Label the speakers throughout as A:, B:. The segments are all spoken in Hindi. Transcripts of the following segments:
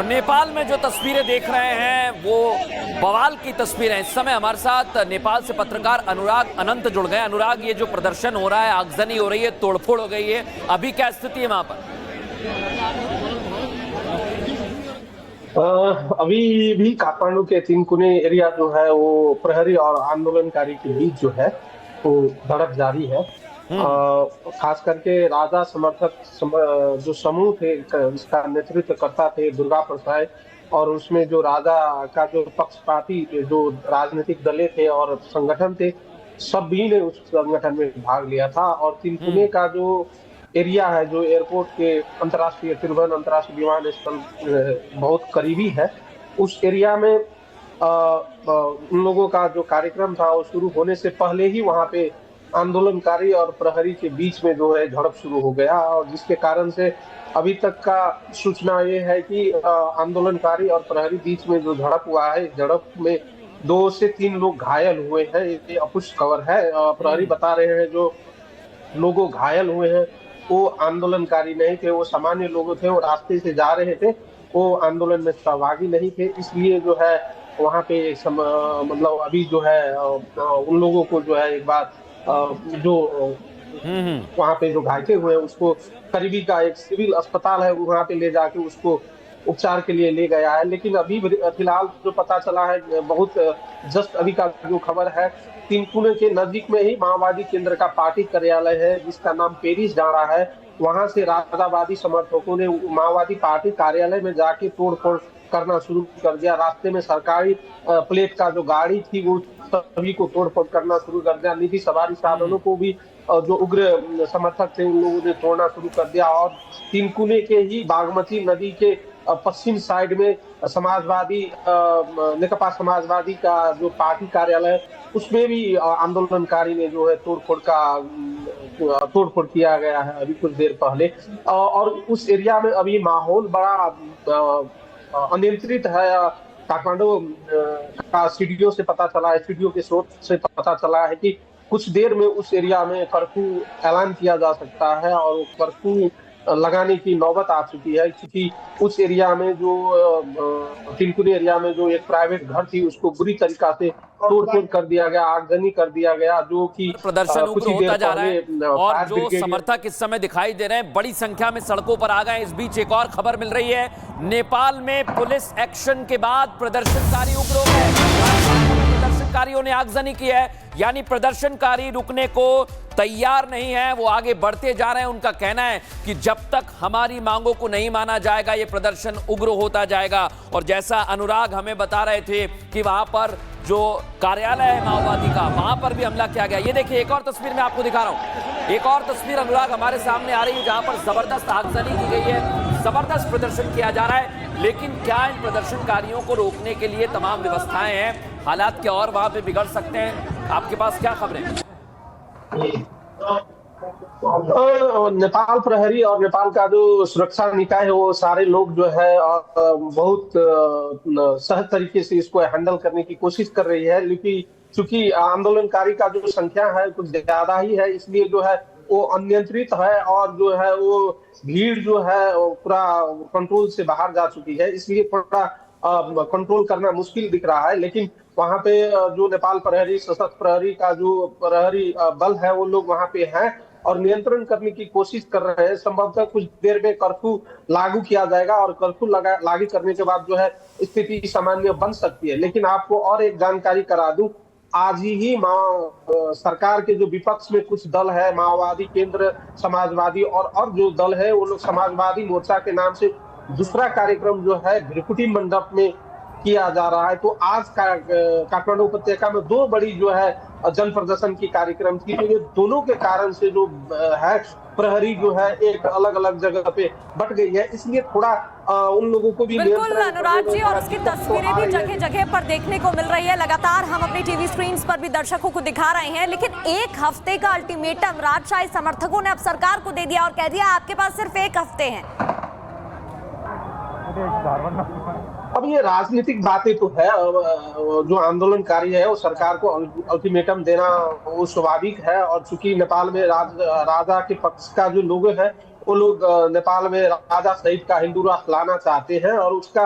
A: और नेपाल में जो तस्वीरें देख रहे हैं वो बवाल की तस्वीरें। इस समय हमारे साथ नेपाल से पत्रकार अनुराग अनंत जुड़ गए। अनुराग, ये जो प्रदर्शन हो रहा है, आगजनी हो रही है, तोड़फोड़ हो गई है, अभी क्या स्थिति है वहां पर?
B: अभी भी काठमांडू के तीनकुने एरिया जो है वो प्रहरी और आंदोलनकारी के बीच जो है वो झड़प जारी है। खास करके राजा समर्थक जो समूह थे, इसका नेतृत्व करता थे दुर्गा प्रसाद, और उसमें जो राजा का जो पक्षपाती जो राजनीतिक दलें थे और संगठन थे, सभी ने उस संगठन में भाग लिया था। और तीनकुने का जो एरिया है, जो एयरपोर्ट के अंतर्राष्ट्रीय तिरुवन अंतर्राष्ट्रीय विमानस्थल बहुत करीबी है, उस एरिया में उन लोगों का जो कार्यक्रम था वो शुरू होने से पहले ही वहां पे आंदोलनकारी और प्रहरी के बीच में जो है झड़प शुरू हो गया, और जिसके कारण से अभी तक का सूचना ये है कि आंदोलनकारी और प्रहरी बीच में जो झड़प हुआ है, झड़प में 2 से 3 लोग घायल हुए हैं। ये अपुष्ट खबर है। प्रहरी बता रहे हैं जो लोगों घायल हुए हैं वो आंदोलनकारी नहीं थे, वो सामान्य लोग थे, वो रास्ते से जा रहे थे, वो आंदोलन में सहभागी नहीं थे। इसलिए जो है वहाँ पे मतलब अभी जो है उन लोगों को जो है एक बार जो वहाँ पे जो घायल हुए हैं उसको करीबी का एक सिविल अस्पताल है, वहाँ पे ले जाके उसको उपचार के लिए ले गया है। लेकिन अभी फिलहाल जो पता चला है, बहुत जस्ट अभी का जो खबर है, तीनकुने के नजदीक में ही माओवादी केंद्र का पार्टी कार्यालय है जिसका नाम पेरिस डांडा है। वहां से राजावादी समर्थकों ने माओवादी पार्टी कार्यालय में जाके तोड़फोड़ करना शुरू कर दिया। रास्ते में सरकारी प्लेट का जो गाड़ी थी वो सभी को तोड़फोड़ करना शुरू कर दिया। निजी सवारी साधनों को भी जो उग्र समर्थक थे उन लोगों ने तोड़ना शुरू कर दिया। और तीनकुने के ही बागमती नदी के पश्चिम साइड में समाजवादी नेकपा समाजवादी का जो पार्टी कार्यालय है उसमें भी आंदोलनकारी ने जो है तोड़फोड़ किया गया है अभी कुछ देर पहले। और उस एरिया में अभी माहौल बड़ा अनियंत्रित है। काठमांडू का स्टूडियो से पता चला है, स्टूडियो के स्रोत से पता चला है कि कुछ देर में उस एरिया में कर्फ्यू ऐलान किया जा सकता है, और कर्फ्यू लगाने की नौबत आ चुकी है, क्योंकि उस एरिया में जो तीनकुनी एरिया में जो एक प्राइवेट घर थी उसको बुरी तरीका से तोड़फोड़ कर दिया गया, आगजनी कर दिया गया, जो कि
A: प्रदर्शन
B: कुछ
A: उग्र
B: ही देर
A: होता जा रहा है
B: पहले
A: और जो समर्थक इस समय दिखाई दे रहे हैं बड़ी संख्या में सड़कों पर आ गए। इस बीच एक और खबर मिल रही है, नेपाल में पुलिस एक्शन के बाद प्रदर्शनकारी उग्र हो गए। प्रदर्शनकारियों ने आगजनी की है, यानी प्रदर्शनकारी रुकने को तैयार नहीं है, वो आगे बढ़ते जा रहे हैं। उनका कहना है कि जब तक हमारी मांगों को नहीं माना जाएगा ये प्रदर्शन उग्र होता जाएगा। और जैसा अनुराग हमें बता रहे थे कि वहां पर जो कार्यालय है माओवादी का, वहां पर भी हमला किया गया। ये देखिए एक और तस्वीर मैं आपको दिखा रहा हूं, एक और तस्वीर अनुराग हमारे सामने आ रही है जहां पर जबरदस्त आगजनी की गई है, जबरदस्त प्रदर्शन किया जा रहा है। लेकिन क्या इन प्रदर्शनकारियों को रोकने के लिए तमाम व्यवस्थाएं हैं? हालात क्या और वहां पे बिगड़ सकते हैं? आपके पास क्या खबरें?
B: नेपाल प्रहरी और नेपाल का जो सुरक्षा निकाय है वो सारे लोग जो है बहुत सहज तरीके से इसको हैंडल करने की कोशिश कर रही है। लेकिन चूंकि आंदोलनकारी का जो संख्या है कुछ ज्यादा ही है, इसलिए जो है वो अनियंत्रित है, और जो है वो भीड़ जो है वो पूरा कंट्रोल से बाहर जा चुकी है, इसलिए थोड़ा कंट्रोल करना मुश्किल दिख रहा है। लेकिन वहां पे जो नेपाल प्रहरी सशस्त्र प्रहरी का जो प्रहरी बल है वो लोग वहां पे हैं और नियंत्रण करने की कोशिश कर रहे हैं। संभवतः कुछ देर में कर्फ्यू लागू किया जाएगा, और कर्फ्यू लागू करने के बाद जो है स्थिति सामान्य बन सकती है। लेकिन आपको और एक जानकारी करा दूं, आज ही सरकार के जो विपक्ष में कुछ दल है, माओवादी केंद्र, समाजवादी और जो दल है वो लोग समाजवादी मोर्चा के नाम से दूसरा कार्यक्रम जो है भ्रिकुटी मंडप में किया जा रहा है। तो आज काठमांडू उपत्यका में 2 बड़ी जो है जन प्रदर्शन की कार्यक्रम थी, तो ये दोनों के कारण से जो है प्रहरी जो है एक अलग अलग जगह पे बट गई है, इसलिए थोड़ा उन लोगों को भी
C: बिल्कुल अनुराग जी, और उसकी तस्वीरें भी जगह जगह पर देखने को मिल रही है। लगातार हम अपनी टीवी स्क्रीन पर भी दर्शकों को दिखा रहे हैं। लेकिन 1 हफ्ते का अल्टीमेटम राजशाही समर्थकों ने अब सरकार को दे दिया और कह दिया आपके पास सिर्फ 1 हफ्ते हैं।
B: अब ये राजनीतिक बातें तो है, जो आंदोलनकारी है वो सरकार को अल्टीमेटम देना वो स्वाभाविक है। और चूंकि नेपाल में राजा के पक्ष का जो लोग है वो लोग नेपाल में राजा सहित का हिंदू राष्ट्र लाना चाहते हैं और उसका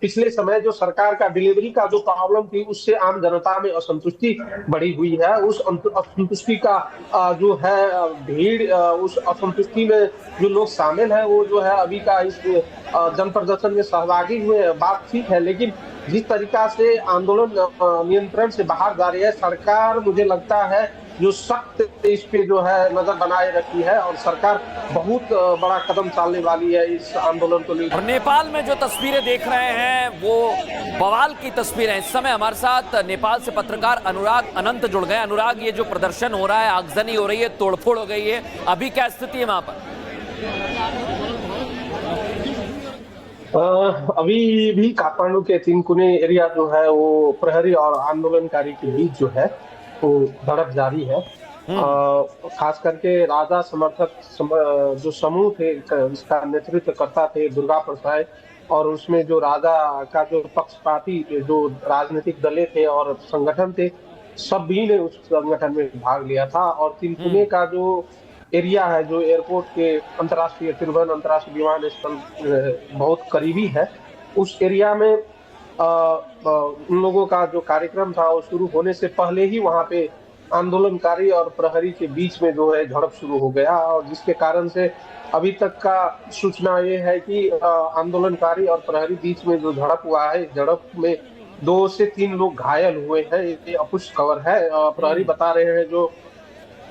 B: पिछले समय जो सरकार का डिलीवरी का जो प्रॉब्लम थी उससे आम जनता में असंतुष्टि बढ़ी हुई है। उस असंतुष्टि का जो है भीड़, उस असंतुष्टि में जो लोग शामिल हैं वो जो है अभी का इस जन प्रदर्शन में सहभागी हुए, बात ठीक है, लेकिन जिस तरीका से आंदोलन नियंत्रण से बाहर जा रही है सरकार, मुझे लगता है जो सख्त इस पे जो है नजर बनाए रखी है और सरकार बहुत बड़ा कदम चालने वाली है इस आंदोलन को लेकर।
A: और नेपाल में जो तस्वीरें देख रहे हैं वो बवाल की तस्वीरें। इस समय हमारे साथ नेपाल से पत्रकार अनुराग अनंत जुड़ गए। अनुराग, ये जो प्रदर्शन हो रहा है, आगजनी हो रही है, तोड़फोड़ हो गई है, अभी क्या स्थिति है वहां पर?
B: अभी भी काठमांडू के तीनकुने एरिया जो है वो प्रहरी और आंदोलनकारी के बीच जो है वो झड़प जारी है। खास करके राजा समर्थक जो समूह थे, इसका नेतृत्व करता थे दुर्गा प्रसाद, और उसमें जो राजा का जो पक्षपाती जो राजनीतिक दलें थे और संगठन थे, सभी ने उस संगठन में भाग लिया था। और तीनकुने का जो एरिया है, जो एयरपोर्ट के अंतर्राष्ट्रीय त्रिभुवन अंतर्राष्ट्रीय विमानस्थल बहुत करीबी है, उस एरिया में उन लोगों का जो कार्यक्रम था वो शुरू होने से पहले ही वहां पे आंदोलनकारी और प्रहरी के बीच में जो है झड़प शुरू हो गया, और जिसके कारण से अभी तक का सूचना ये है कि आंदोलनकारी और प्रहरी बीच में जो झड़प हुआ है, झड़प में 2 से 3 लोग घायल हुए हैं। ये अपुष्ट खबर है। प्रहरी बता रहे हैं जो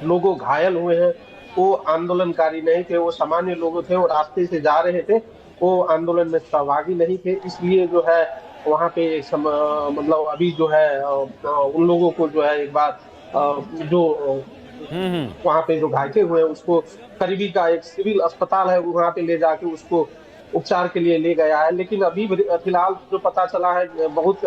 B: लोग घायल हुए हैं वो आंदोलनकारी नहीं थे, वो सामान्य लोग थे, वो रास्ते से जा रहे थे, वो आंदोलन में सहभागी नहीं थे। इसलिए जो है वहाँ पे मतलब अभी जो है उन लोगों को जो है एक बार जो वहाँ पे जो घायल हुए हैं उसको करीबी का एक सिविल अस्पताल है वहाँ पे ले जाके उसको उपचार के लिए ले गया है। लेकिन अभी फिलहाल जो पता चला है, बहुत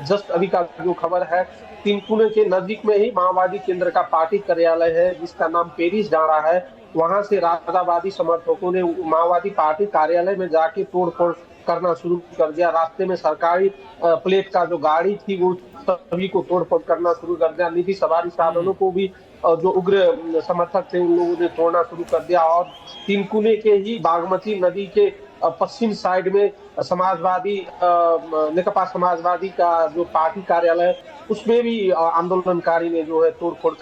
B: जस्ट अभी का जो खबर है, तीनकुने के नजदीक में ही माओवादी केंद्र का पार्टी कार्यालय है जिसका नाम पेरिस डाँड़ा है। वहां से राजावादी समर्थकों ने माओवादी पार्टी कार्यालय में जाके तोड़फोड़ करना शुरू कर दिया। रास्ते में सरकारी प्लेट का जो गाड़ी थी वो सभी को तोड़फोड़ करना शुरू कर दिया। निजी सवारी साधनों को भी जो उग्र समर्थक थे उन लोगों ने तोड़ना शुरू कर दिया। और तीनकुने के ही बागमती नदी के पश्चिम साइड में समाजवादी नेकपा समाजवादी का जो पार्टी कार्यालय उसमें भी आंदोलनकारी ने जो है तोड़फोड़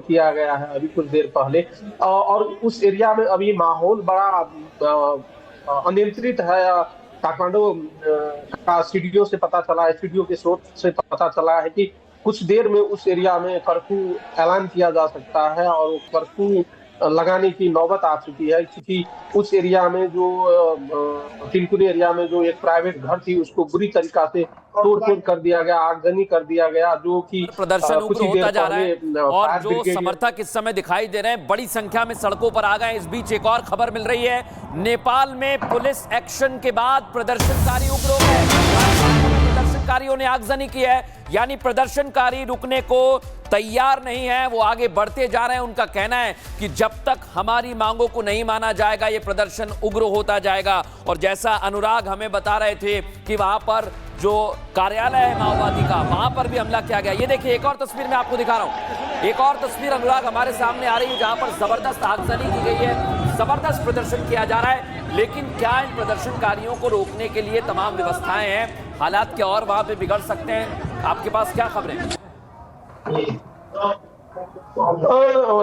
B: किया गया है अभी कुछ देर पहले। और उस एरिया में अभी माहौल बड़ा अनियंत्रित है। काठमांडू का सीडीओ से पता चला है, सीडीओ के स्रोत से पता चला है कि कुछ देर में उस एरिया में कर्फ्यू ऐलान किया जा सकता है और वो कर्फ्यू लगाने की नौबत आ चुकी है, क्योंकि उस एरिया में जो तीनकुनी एरिया में जो एक प्राइवेट घर थी उसको बुरी तरीका से तोड़फोड़ कर दिया गया, आगजनी कर दिया गया, जो कि
A: प्रदर्शन उग्र होता जा रहा है। और जो समर्थक इस समय दिखाई दे रहे हैं बड़ी संख्या में सड़कों पर आ गए। इस बीच एक और खबर मिल रही है, नेपाल में पुलिस एक्शन के बाद प्रदर्शनकारी उग्र हो गए। प्रदर्शनकारियों ने आगजनी की है, यानी प्रदर्शनकारी रुकने को तैयार नहीं है, वो आगे बढ़ते जा रहे हैं। उनका कहना है कि जब तक हमारी मांगों को नहीं माना जाएगा ये प्रदर्शन उग्र होता जाएगा। और जैसा अनुराग हमें बता रहे थे कि वहां पर जो कार्यालय है माओवादी का, वहां पर भी हमला किया गया। ये देखिए एक और तस्वीर मैं आपको दिखा रहा हूं, एक और तस्वीर अनुराग हमारे सामने आ रही है जहां पर जबरदस्त आगजनी की गई है, जबरदस्त प्रदर्शन किया जा रहा है। लेकिन क्या इन प्रदर्शनकारियों को रोकने के लिए तमाम व्यवस्थाएं हैं? हालात क्या और वहां पे बिगड़ सकते हैं? आपके पास क्या खबरें?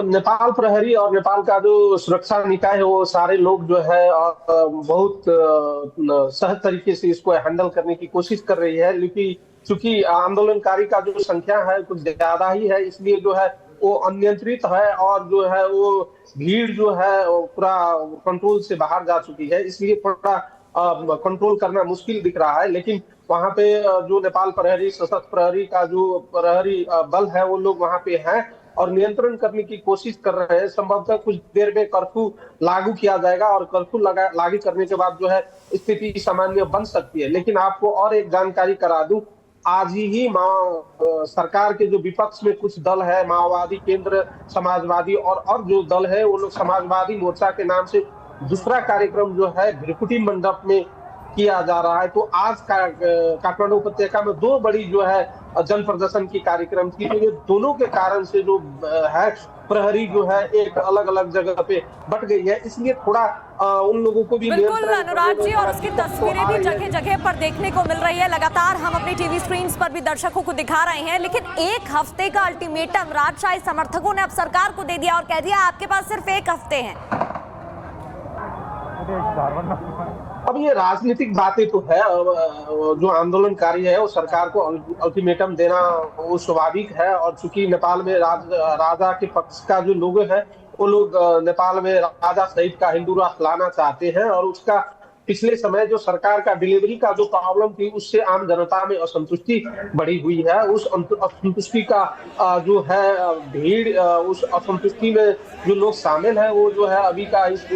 B: नेपाल प्रहरी और नेपाल का जो सुरक्षा निकाय है वो सारे लोग जो है बहुत सहज तरीके से इसको हैंडल करने की कोशिश कर रही है। लेकिन चूंकि आंदोलनकारी का जो संख्या है कुछ ज्यादा ही है, इसलिए जो है वो अनियंत्रित है और जो है वो भीड़ जो है पूरा कंट्रोल से बाहर जा चुकी है, इसलिए थोड़ा कंट्रोल करना मुश्किल दिख रहा है। लेकिन वहां पे जो नेपाल प्रहरी सशस्त्र प्रहरी का जो प्रहरी बल है वो लोग वहां पे हैं और नियंत्रण करने की कोशिश कर रहे हैं। संभवतः कुछ देर में कर्फ्यू लागू किया जाएगा और कर्फ्यू लागू करने के बाद जो है स्थिति सामान्य बन सकती है। लेकिन आपको और एक जानकारी करा दूं, आज ही सरकार के जो विपक्ष में कुछ दल है, माओवादी केंद्र, समाजवादी और जो दल है वो लोग समाजवादी मोर्चा के नाम से दूसरा कार्यक्रम जो है भ्रिकुटी मंडप में किया जा रहा है। तो आज काठमांडू उपत्यका में 2 बड़ी जो है जन प्रदर्शन की कार्यक्रम थी। तो ये दोनों के कारण से जो है प्रहरी जो है एक अलग अलग जगह पे बट गई है, इसलिए थोड़ा उन लोगों को भी
C: बिल्कुल अनुराग जी, और उसकी तस्वीरें भी जगह जगह पर देखने को मिल रही है। लगातार हम अपनी टीवी स्क्रीन पर भी दर्शकों को दिखा रहे हैं, लेकिन 1 हफ्ते का अल्टीमेटम राजशाही समर्थकों ने अब सरकार को दे दिया और कह दिया आपके पास सिर्फ 1 हफ्ते हैं।
B: अब ये राजनीतिक बातें तो है, जो आंदोलनकारी है वो सरकार को अल्टीमेटम देना वो स्वाभाविक है। और चूंकि नेपाल में राजा के पक्ष का जो लोग है वो लोग नेपाल में राजा सहित का हिंदू राष्ट्र लाना चाहते हैं, और उसका पिछले समय जो सरकार का डिलीवरी का जो प्रॉब्लम थी उससे आम जनता में असंतुष्टि बढ़ी हुई है। उस असंतुष्टि का जो है भीड़, उस असंतुष्टि में जो लोग शामिल हैं वो जो है अभी का इस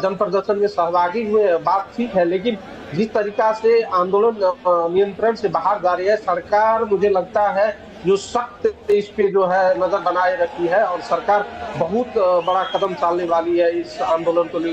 B: जन प्रदर्शन में सहभागी हुए, बात ठीक है। लेकिन जिस तरीका से आंदोलन नियंत्रण से बाहर जा रही है सरकार, मुझे लगता है जो सख्त इस पे जो है नजर बनाए रखी है, और सरकार बहुत बड़ा कदम चालने वाली है इस आंदोलन को